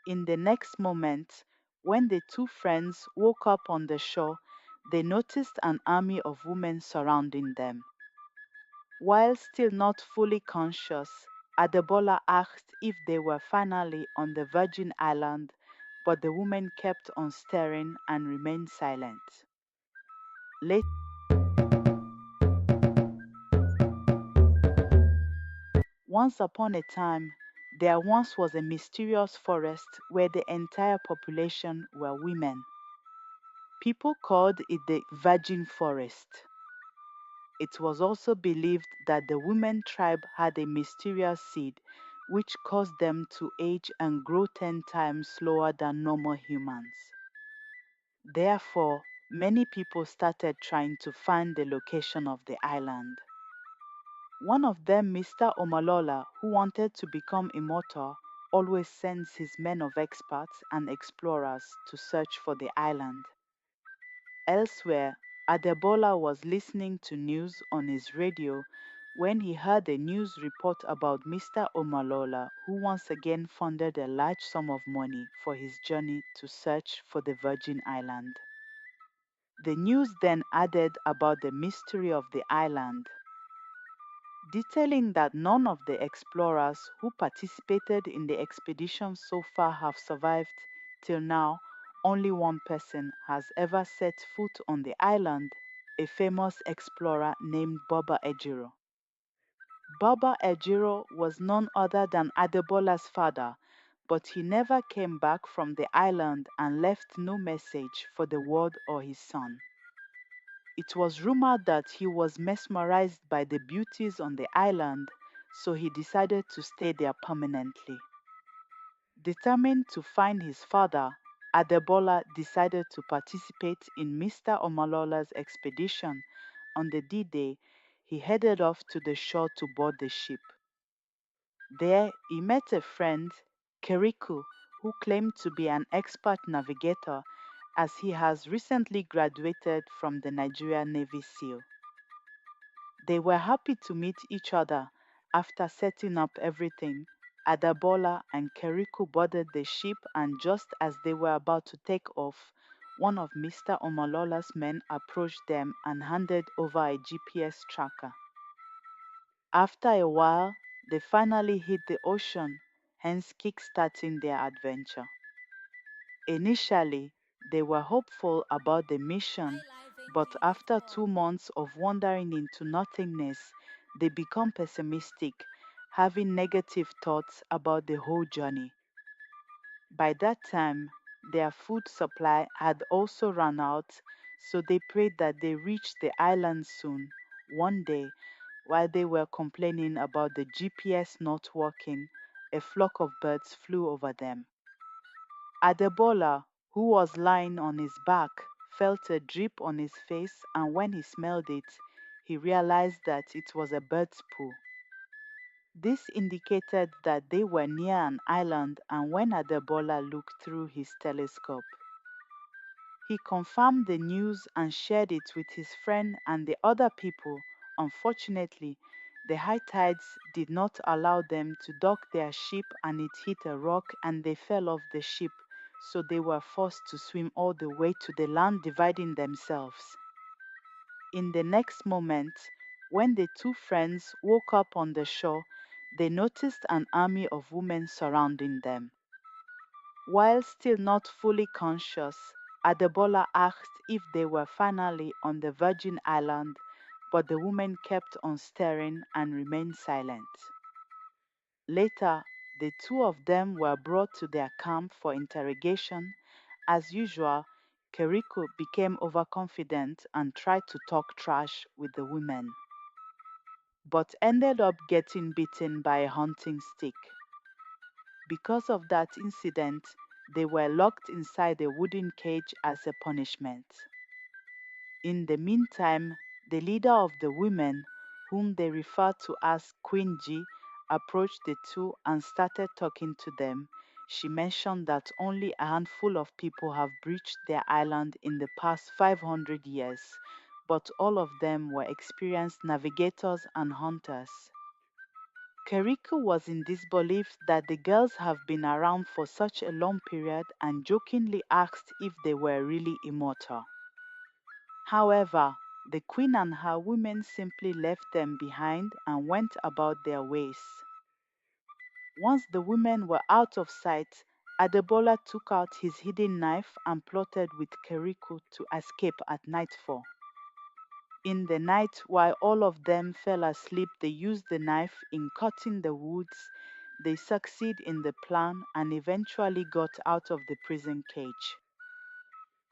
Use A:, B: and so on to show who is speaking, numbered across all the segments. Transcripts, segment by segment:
A: In the next moment, when the two friends woke up on the shore, they noticed an army of women surrounding them. While still not fully conscious, Adebola asked if they were finally on the Virgin Island, but the women kept on staring and remained silent. Later, once upon a time, there once was a mysterious forest where the entire population were women. People called it the Virgin Forest. It was also believed that the women tribe had a mysterious seed which caused them to age and grow 10 times slower than normal humans. Therefore, many people started trying to find the location of the island. One of them, Mr. Omalola, who wanted to become immortal, always sends his men of experts and explorers to search for the island. Elsewhere, Adebola was listening to news on his radio when he heard a news report about Mr. Omalola, who once again funded a large sum of money for his journey to search for the Virgin Island. The news then added about the mystery of the island, detailing that none of the explorers who participated in the expedition so far have survived. Till now, only one person has ever set foot on the island, a famous explorer named Baba Ejiro. Baba Ejiro was none other than Adebola's father, but he never came back from the island and left no message for the world or his son. It was rumored that he was mesmerized by the beauties on the island, so he decided to stay there permanently. Determined to find his father, Adebola decided to participate in Mr. Omalola's expedition. On the D-Day, he headed off to the shore to board the ship. There, he met a friend, Keriku, who claimed to be an expert navigator as he has recently graduated from the Nigerian Navy SEAL. They were happy to meet each other. After setting up everything, Adebola and Keriku boarded the ship, and just as they were about to take off, one of Mr. Omalola's men approached them and handed over a GPS tracker. After a while, they finally hit the ocean, hence kickstarting their adventure. Initially, they were hopeful about the mission, but after 2 months of wandering into nothingness, they become pessimistic, having negative thoughts about the whole journey. By that time, their food supply had also run out, so they prayed that they reach the island soon. One day, while they were complaining about the GPS not working, a flock of birds flew over them. Adebola, who was lying on his back, felt a drip on his face, and when he smelled it, he realized that it was a bird's poo. This indicated that they were near an island, and when Adebola looked through his telescope, he confirmed the news and shared it with his friend and the other people. Unfortunately, the high tides did not allow them to dock their ship, and it hit a rock and they fell off the ship, so they were forced to swim all the way to the land, dividing themselves. In the next moment, when the two friends woke up on the shore, they noticed an army of women surrounding them. While still not fully conscious, Adebola asked if they were finally on the Virgin Island, but the women kept on staring and remained silent. Later, the two of them were brought to their camp for interrogation. As usual, Keriko became overconfident and tried to talk trash with the women, but ended up getting bitten by a hunting stick. Because of that incident, they were locked inside a wooden cage as a punishment. In the meantime, the leader of the women, whom they referred to as Queen G, approached the two and started talking to them. She mentioned that only a handful of people have breached their island in the past 500 years, but all of them were experienced navigators and hunters. Keriku was in disbelief that the girls have been around for such a long period and jokingly asked if they were really immortal. However, the queen and her women simply left them behind and went about their ways. Once the women were out of sight, Adebola took out his hidden knife and plotted with Keriku to escape at nightfall. In the night, while all of them fell asleep, they used the knife in cutting the woods. They succeed in the plan and eventually got out of the prison cage.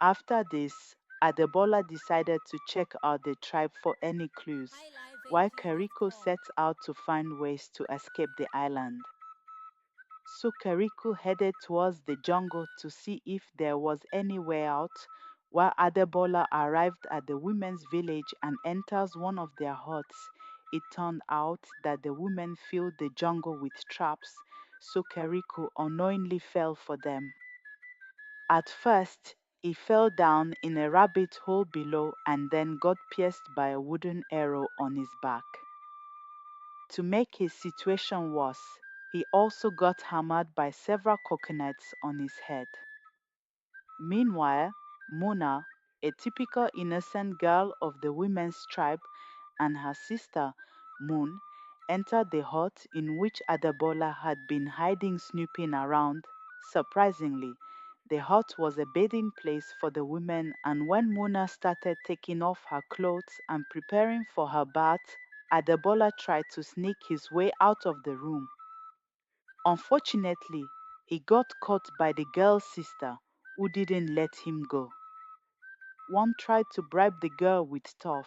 A: After this, Adebola decided to check out the tribe for any clues, while Keriko
B: highlifeng.com.
A: set out to find ways to escape the island. So Keriko headed towards the jungle to see if there was any way out, while Adebola arrived at the women's village and enters one of their huts. It turned out that the women filled the jungle with traps, so Keriko unknowingly fell for them. At first, he fell down in a rabbit hole below and then got pierced by a wooden arrow on his back. To make his situation worse, he also got hammered by several coconuts on his head. Meanwhile, Muna, a typical innocent girl of the women's tribe, and her sister, Moon, entered the hut in which Adebola had been hiding, snooping around. Surprisingly, the hut was a bathing place for the women, and when Muna started taking off her clothes and preparing for her bath, Adebola tried to sneak his way out of the room. Unfortunately, he got caught by the girl's sister, who didn't let him go. One tried to bribe the girl with stuff,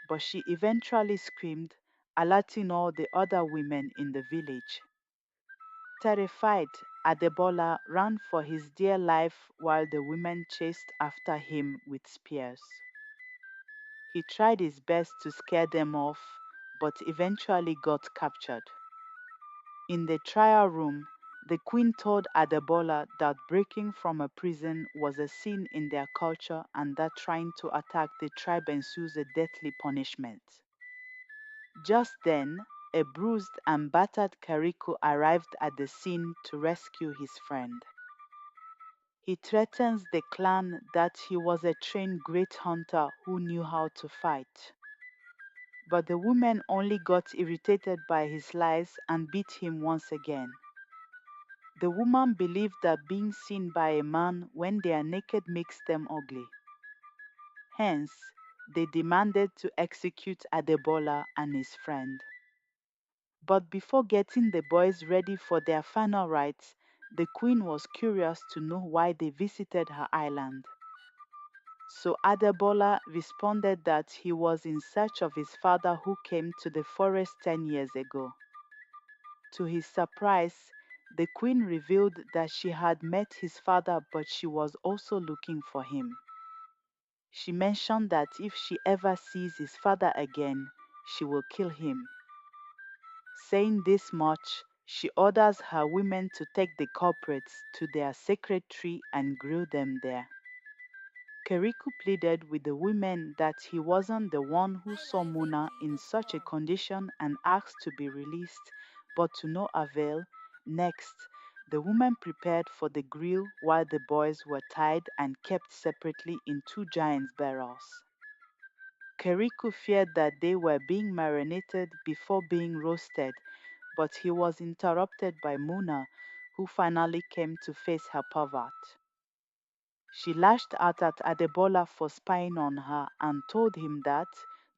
A: but she eventually screamed, alerting all the other women in the village. Terrified, Adebola ran for his dear life while the women chased after him with spears. He tried his best to scare them off, but eventually got captured. In the trial room, the queen told Adebola that breaking from a prison was a sin in their culture and that trying to attack the tribe ensues a deathly punishment. Just then, a bruised and battered Kariko arrived at the scene to rescue his friend. He threatens the clan that he was a trained great hunter who knew how to fight. But the women only got irritated by his lies and beat him once again. The woman believed that being seen by a man when they are naked makes them ugly. Hence, they demanded to execute Adebola and his friend. But before getting the boys ready for their final rites, the queen was curious to know why they visited her island. So Adebola responded that he was in search of his father who came to the forest 10 years ago. To his surprise, the queen revealed that she had met his father, but she was also looking for him. She mentioned that if she ever sees his father again, she will kill him. Saying this much, she orders her women to take the culprits to their sacred tree and grill them there. Keriku pleaded with the women that he wasn't the one who saw Muna in such a
B: highlifeng.com.
A: condition and asked to be released, but to no avail. Next, the women prepared for the grill while the boys were tied and kept separately in two giant barrels. Keriku feared that they were being marinated before being roasted, but he was interrupted by Muna, who finally came to face her pervert. She lashed out at Adebola for spying on her and told him that,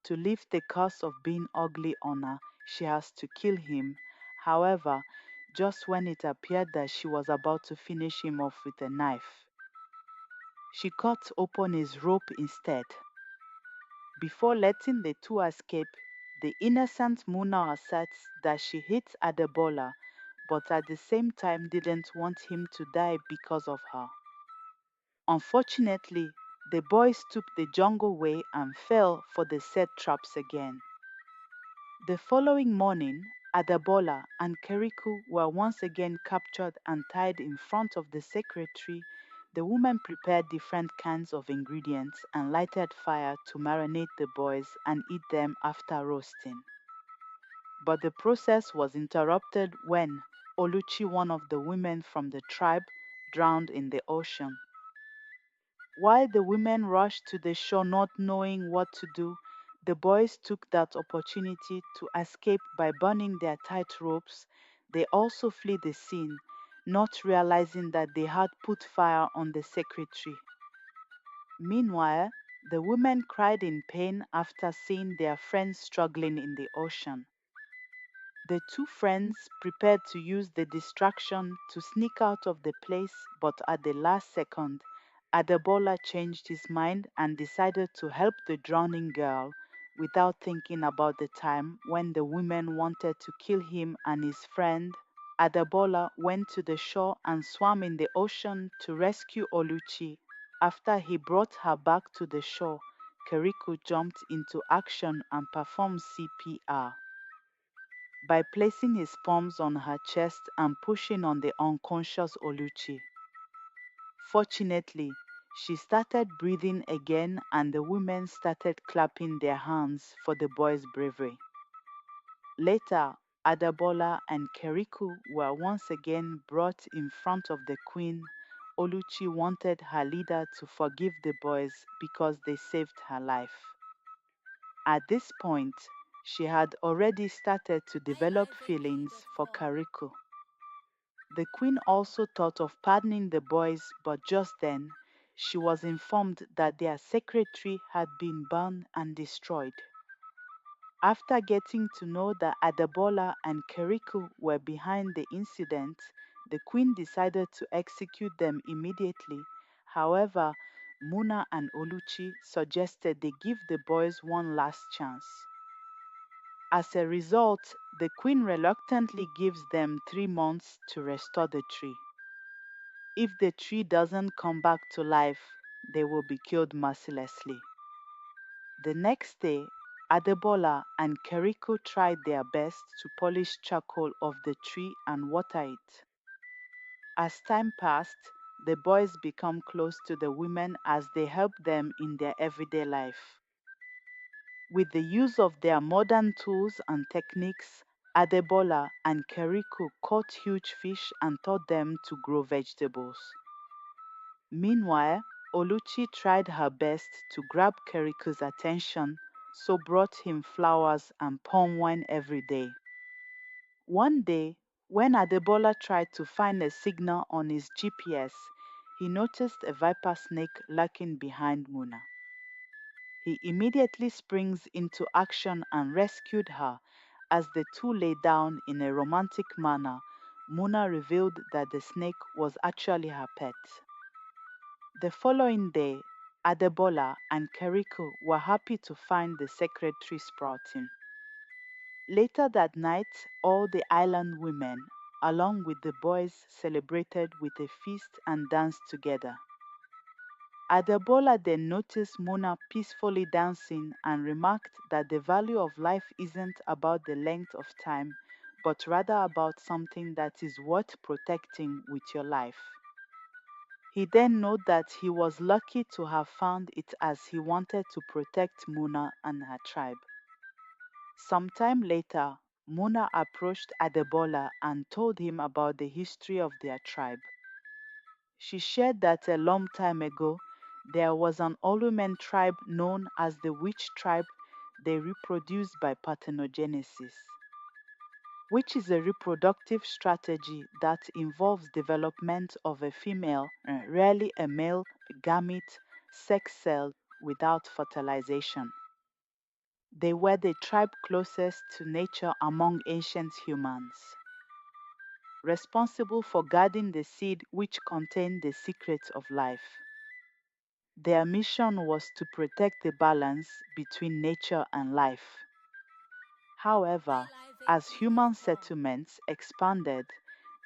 A: to lift the curse of being ugly on her, she has to kill him. However, just when it appeared that she was about to finish him off with a knife, she cut open his rope instead. Before letting the two escape, the innocent Muna asserts that she hit Adebola, but at the same time didn't want him to die because of her. Unfortunately, the boys took the jungle way and fell for the set traps again. The following morning, Adebola and Keriku were once again captured and tied in front of the sacred tree. The women prepared different kinds of ingredients and lighted fire to marinate the boys and eat them after roasting. But the process was interrupted when Oluchi, one of the women from the tribe, drowned in the ocean. While the women rushed to the shore not knowing what to do, the boys took that opportunity to escape by burning their tight ropes. They also flee the scene, not realizing that they had put fire on the sacred tree. Meanwhile, the women cried in pain after seeing their friends struggling in the ocean. The two friends prepared to use the distraction to sneak out of the place, but at the last second, Adebola changed his mind and decided to help the drowning girl without thinking about the time when the women wanted to kill him and his friend. Adebola went to the shore and swam in the ocean to rescue Oluchi. After he brought her back to the shore, Keriku jumped into action and performed CPR by placing his palms on her chest and pushing on the unconscious Oluchi. Fortunately, she started breathing again and the women started clapping their hands for the boy's bravery. Later, Adebola and Keriku were once again brought in front of the queen. Oluchi wanted her leader to forgive the boys because they saved her life. At this point, she had already started to develop feelings for Kariku. The queen also thought of pardoning the boys, but just then, she was informed that their secretary had been burned and destroyed. After getting to know that Adebola and Keriku were behind the incident, the queen decided to execute them immediately. However, Muna and Oluchi suggested they give the boys one last chance. As a result, the queen reluctantly gives them 3 months to restore the tree. If the tree doesn't come back to life, they will be killed mercilessly. The next day, Adebola and Keriku tried their best to polish charcoal off the tree and water it. As time passed, the boys become close to the women as they help them in their everyday life. With the use of their modern tools and techniques, Adebola and Keriku caught huge fish and taught them to grow vegetables. Meanwhile, Oluchi tried her best to grab Keriku's attention, so brought him flowers and palm wine every day. One day, when Adebola tried to find a signal on his GPS, he noticed a viper snake lurking behind Muna. He immediately springs into action and rescued her. As the two lay down in a romantic manner, Muna revealed that the snake was actually her pet. The following day, Adebola and Keriku were happy to find the sacred tree sprouting. Later that night, all the island women, along with the boys, celebrated with a feast and danced together. Adebola then noticed Mona peacefully dancing and remarked that the value of life isn't about the length of time, but rather about something that is worth protecting with your life. He then noted that he was lucky to have found it as he wanted to protect Muna and her tribe. Sometime later, Muna approached Adebola and told him about the history of their tribe. She shared that a long time ago, there was an Olumen tribe known as the witch tribe. They reproduce by parthenogenesis, which is a reproductive strategy that involves development of a female, rarely a male, gamete sex cell without fertilization. They were the tribe closest to nature among ancient humans, responsible for guarding the seed which contained the secrets of life. Their mission was to protect the balance between nature and life. However, as human settlements expanded,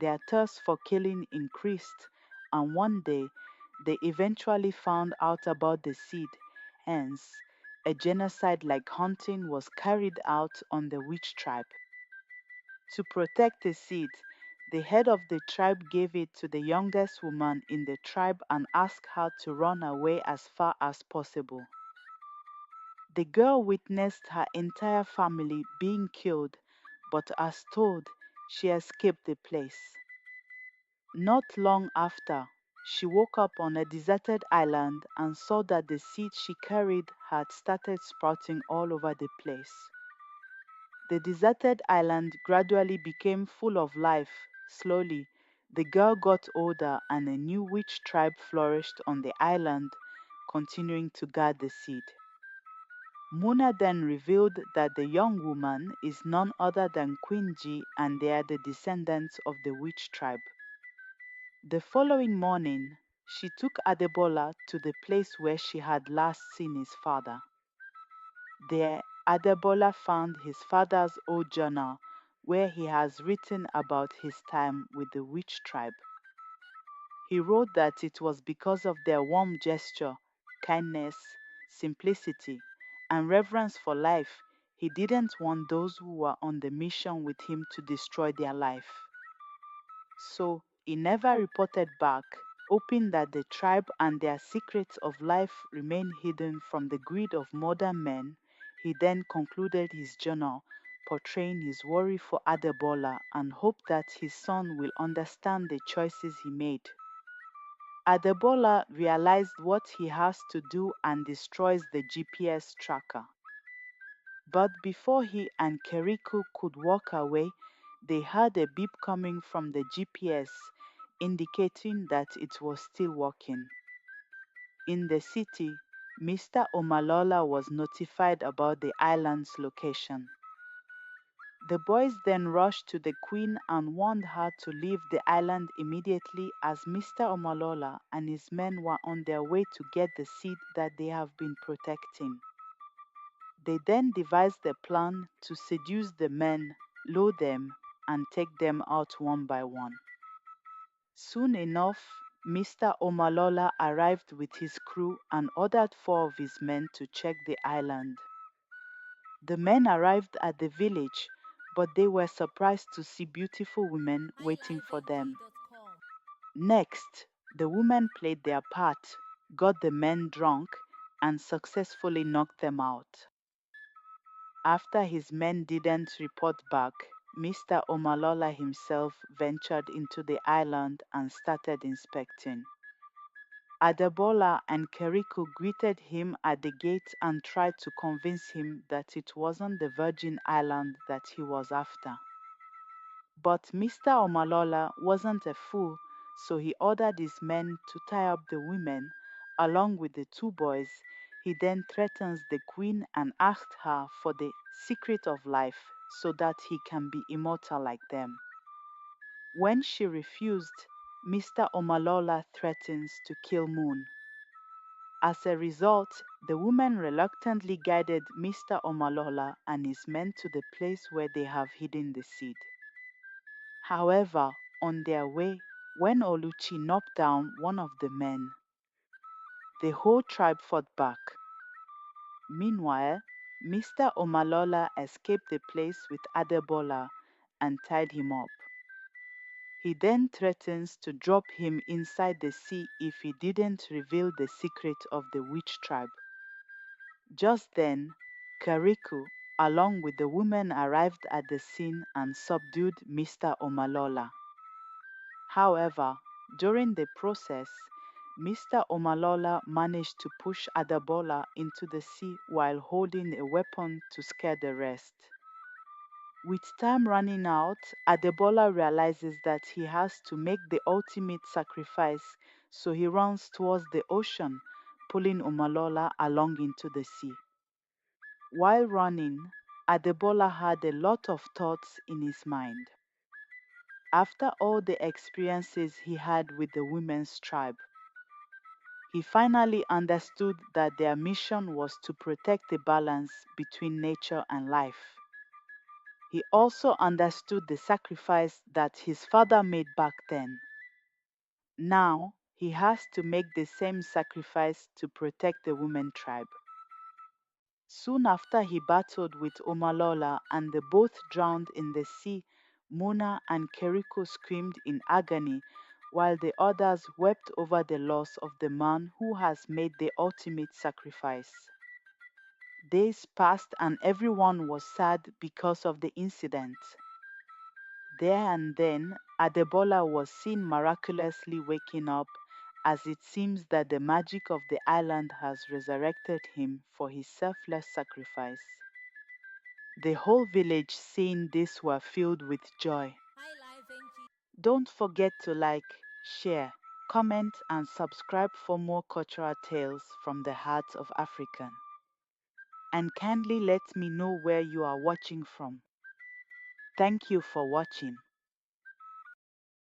A: their thirst for killing increased, and one day they eventually found out about the seed. Hence, a genocide like hunting was carried out on the witch tribe. To protect the seed, the head of the tribe gave it to the youngest woman in the tribe and asked her to run away as far as possible. The girl witnessed her entire family being killed, but as told, she escaped the place. Not long after, she woke up on a deserted island and saw that the seed she carried had started sprouting all over the place. The deserted island gradually became full of life. Slowly, the girl got older and a new witch tribe flourished on the island, continuing to guard the seed. Muna then revealed that the young woman is none other than Queen G and they are the descendants of the witch tribe. The following morning, she took Adebola to the place where she had last seen his father. There, Adebola found his father's old journal where he has written about his time with the witch tribe. He wrote that it was because of their warm gesture, kindness, simplicity, and reverence for life he didn't want those who were on the mission with him to destroy their life. So he never reported back, hoping that the tribe and their secrets of life remain hidden from the greed of modern men. He then concluded his journal, portraying his worry for Adebola and hope that his son will understand the choices he made. Adebola realized what he has to do and destroys the GPS tracker. But before he and Keriku could walk away, they heard a beep coming from the GPS, indicating that it was still working. In the city, Mr. Omalola was notified about the island's location. The boys then rushed to the queen and warned her to leave the island immediately as Mr. Omalola and his men were on their way to get the seed that they have been protecting. They then devised a plan to seduce the men, lure them, and take them out one by one. Soon enough, Mr. Omalola arrived with his crew and ordered 4 of his men to check the island. The men arrived at the village, but they were surprised to see beautiful women waiting for them.
B: highlifeng.com.
A: Next, the women played their part, got the men drunk, and successfully knocked them out. After his men didn't report back, Mr. Omalola himself ventured into the island and started inspecting. Adebola and Keriku greeted him at the gate and tried to convince him that it wasn't the Virgin Island that he was after. But Mr. Omalola wasn't a fool, so he ordered his men to tie up the women along with the 2 boys. He then threatens the queen and asks her for the secret of life so that he can be immortal like them. When she refused, Mr. Omalola threatens to kill Moon. As a result, the women reluctantly guided Mr. Omalola and his men to the place where they have hidden the seed. However, on their way, when Oluchi knocked down one of the men, the whole tribe fought back. Meanwhile, Mr. Omalola escaped the place with Adebola and tied him up. He then threatens to drop him inside the sea if he didn't reveal the secret of the witch tribe. Just then, Kariku, along with the women, arrived at the scene and subdued Mr. Omalola. However, during the process, Mr. Omalola managed to push Adebola into the sea while holding a weapon to scare the rest. With time running out, Adebola realizes that he has to make the ultimate sacrifice, so he runs towards the ocean, pulling Omalola along into the sea. While running, Adebola had a lot of thoughts in his mind. After all the experiences he had with the women's tribe, he finally understood that their mission was to protect the balance between nature and life. He also understood the sacrifice that his father made back then. Now, he has to make the same sacrifice to protect the women tribe. Soon after he battled with Omalola and they both drowned in the sea, Muna and Keriko screamed in agony while the others wept over the loss of the man who has made the ultimate sacrifice. Days passed and everyone was sad because of the incident. There and then, Adebola was seen miraculously waking up, as it seems that the magic of the island has resurrected him for his selfless sacrifice. The whole village seeing this were filled with joy. Don't forget to like, share, comment, and subscribe for more cultural tales from the heart of African. And kindly let me know where you are watching from. Thank you for watching.